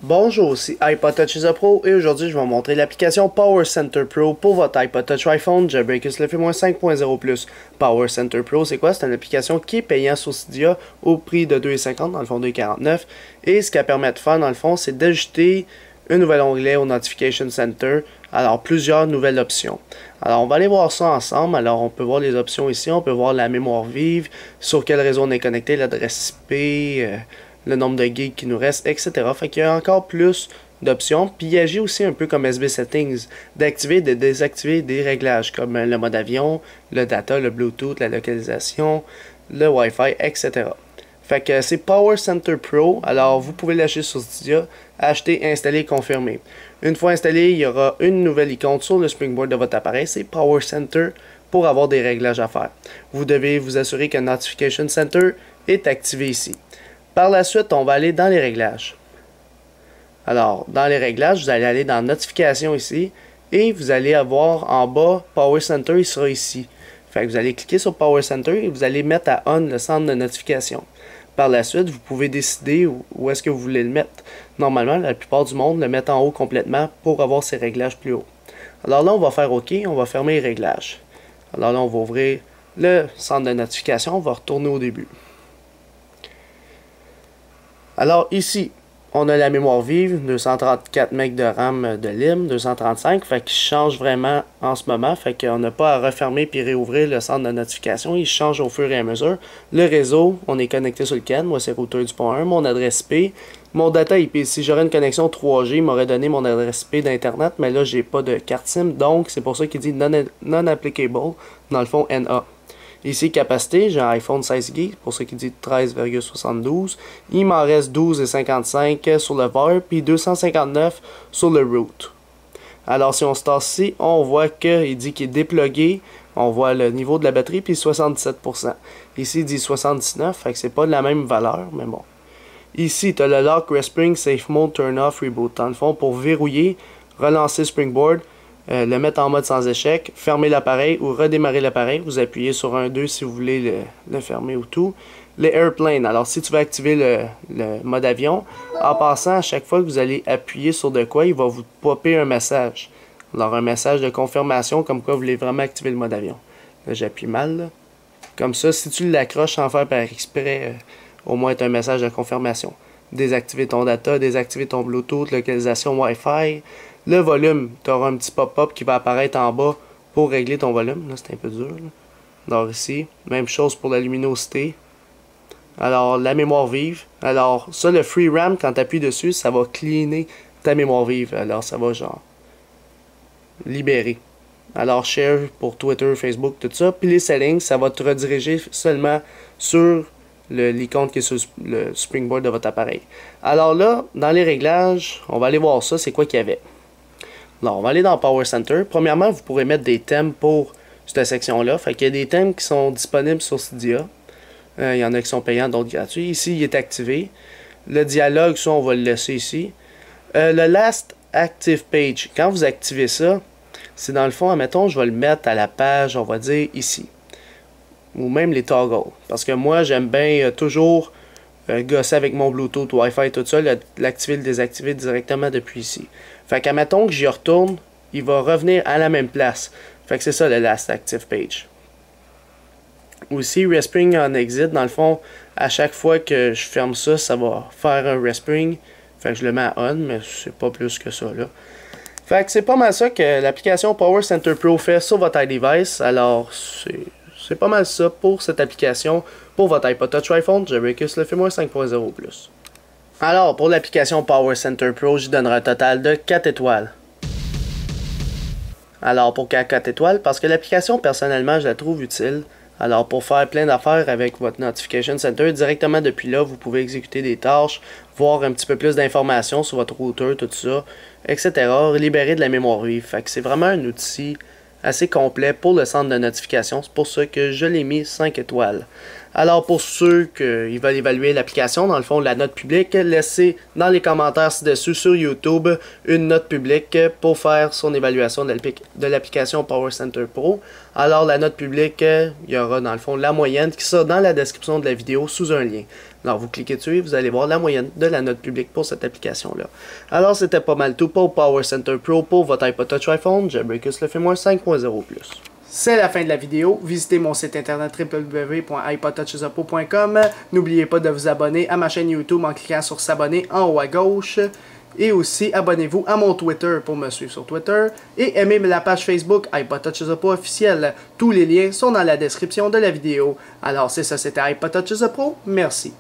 Bonjour, c'est iPod Touch Pro et aujourd'hui je vais vous montrer l'application Power Center Pro pour votre iPod Touch iPhone Jailbreak le 5.0+. Power Center Pro, c'est quoi? C'est une application qui est payante sur Cydia au prix de 2,50$, dans le fond 2,49$. Et ce qu'elle permet de faire, dans le fond, c'est d'ajouter un nouvel onglet au Notification Center. Alors, plusieurs nouvelles options. Alors, on va aller voir ça ensemble. Alors, on peut voir les options ici. On peut voir la mémoire vive, sur quel réseau on est connecté, l'adresse IP, le nombre de gigs qui nous reste, etc. Fait qu'il y a encore plus d'options. Puis il agit aussi un peu comme SB Settings, d'activer et de désactiver des réglages comme le mode avion, le data, le Bluetooth, la localisation, le Wi-Fi, etc. Fait que c'est Power Center Pro. Alors vous pouvez l'acheter sur Cydia, acheter, installer, confirmer. Une fois installé, il y aura une nouvelle icône sur le Springboard de votre appareil, c'est Power Center pour avoir des réglages à faire. Vous devez vous assurer que Notification Center est activé ici. Par la suite, on va aller dans les réglages. Alors, dans les réglages, vous allez aller dans Notification ici et vous allez avoir en bas Power Center, il sera ici. Fait que vous allez cliquer sur Power Center et vous allez mettre à On le centre de notification. Par la suite, vous pouvez décider où est-ce que vous voulez le mettre. Normalement, la plupart du monde le met en haut complètement pour avoir ses réglages plus hauts. Alors là, on va faire OK, on va fermer les réglages. Alors là, on va ouvrir le centre de notification, on va retourner au début. Alors ici, on a la mémoire vive, 234 MB de RAM de LIM, 235, fait qu'il change vraiment en ce moment, fait qu'on n'a pas à refermer puis réouvrir le centre de notification, il change au fur et à mesure. Le réseau, on est connecté sur le CAN, moi c'est routeur du pont 1, mon adresse IP, mon data IP, si j'aurais une connexion 3G, il m'aurait donné mon adresse IP d'internet, mais là j'ai pas de carte SIM, donc c'est pour ça qu'il dit non applicable, dans le fond NA. Ici, capacité, j'ai un iPhone 16GB, pour ceux qui disent 13,72. Il m'en reste 12,55 sur le VAR, puis 259 sur le root. Alors, si on se tasse ici, on voit qu'il dit qu'il est déplugué. On voit le niveau de la batterie, puis 77%. Ici, il dit 79, fait que c'est pas de la même valeur, mais bon. Ici, tu as le Lock, Respring, Safe Mode, Turn Off, Reboot. Dans le fond, pour verrouiller, relancer Springboard, le mettre en mode sans échec, fermer l'appareil ou redémarrer l'appareil. Vous appuyez sur un 2 si vous voulez le fermer ou tout. Les airplanes, alors si tu veux activer le mode avion, en passant, à chaque fois que vous allez appuyer sur de quoi, il va vous popper un message. Alors un message de confirmation comme quoi vous voulez vraiment activer le mode avion. Là j'appuie mal. Là. Comme ça, si tu l'accroches sans faire par exprès, au moins tu as un message de confirmation. Désactiver ton data, désactiver ton Bluetooth, localisation Wi-Fi. Le volume, tu auras un petit pop-up qui va apparaître en bas pour régler ton volume. Là, c'est un peu dur. Là. Alors ici, même chose pour la luminosité. Alors, la mémoire vive. Alors, ça, le Free RAM, quand tu appuies dessus, ça va cleaner ta mémoire vive. Alors, ça va genre libérer. Alors, share pour Twitter, Facebook, tout ça. Puis les settings, ça va te rediriger seulement sur l'icône qui est sur le Springboard de votre appareil. Alors là, dans les réglages, on va aller voir ça, c'est quoi qu'il y avait. Alors, on va aller dans Power Center. Premièrement, vous pourrez mettre des thèmes pour cette section-là. Fait qu'il y a des thèmes qui sont disponibles sur Cydia. Il y en a qui sont payants, d'autres gratuits. Ici, il est activé. Le dialogue, ça, on va le laisser ici. Le Last Active Page, quand vous activez ça, c'est dans le fond, admettons, je vais le mettre à la page, on va dire ici. Ou même les toggles. Parce que moi, j'aime bien toujours gosser avec mon Bluetooth, Wi-Fi, tout ça, l'activer, le désactiver directement depuis ici. Fait qu'admettons que j'y retourne, il va revenir à la même place. Fait que c'est ça le Last Active Page. Aussi, Respring on Exit, dans le fond, à chaque fois que je ferme ça, ça va faire un Respring. Fait que je le mets à On, mais c'est pas plus que ça là. Fait que c'est pas mal ça que l'application Power Center Pro fait sur votre iDevice. Alors, c'est pas mal ça pour cette application pour votre iPod Touch iPhone Jailbreak le 5.0+. Alors, pour l'application Power Center Pro, j'y donnerai un total de 4 étoiles. Alors, pourquoi 4 étoiles? Parce que l'application, personnellement, je la trouve utile. Alors, pour faire plein d'affaires avec votre Notification Center, directement depuis là, vous pouvez exécuter des tâches, voir un petit peu plus d'informations sur votre routeur, tout ça, etc. Libérer de la mémoire vive. Fait que c'est vraiment un outil assez complet pour le centre de notification. C'est pour ça que je l'ai mis 5 étoiles. Alors pour ceux qui veulent évaluer l'application, dans le fond la note publique, laissez dans les commentaires ci-dessus sur YouTube une note publique pour faire son évaluation de l'application Power Center Pro. Alors la note publique, il y aura dans le fond la moyenne qui sera dans la description de la vidéo sous un lien. Alors vous cliquez dessus et vous allez voir la moyenne de la note publique pour cette application-là. Alors c'était pas mal tout pour Power Center Pro pour votre iPod Touch iPhone, Jailbreakers le firmware 5.0+. C'est la fin de la vidéo. Visitez mon site internet www.ipodtouchesapo.com. N'oubliez pas de vous abonner à ma chaîne YouTube en cliquant sur s'abonner en haut à gauche. Et aussi, abonnez-vous à mon Twitter pour me suivre sur Twitter. Et aimez la page Facebook iPod Touchesapo officielle. Tous les liens sont dans la description de la vidéo. Alors c'est ça, c'était iPod Touchesapo. Merci.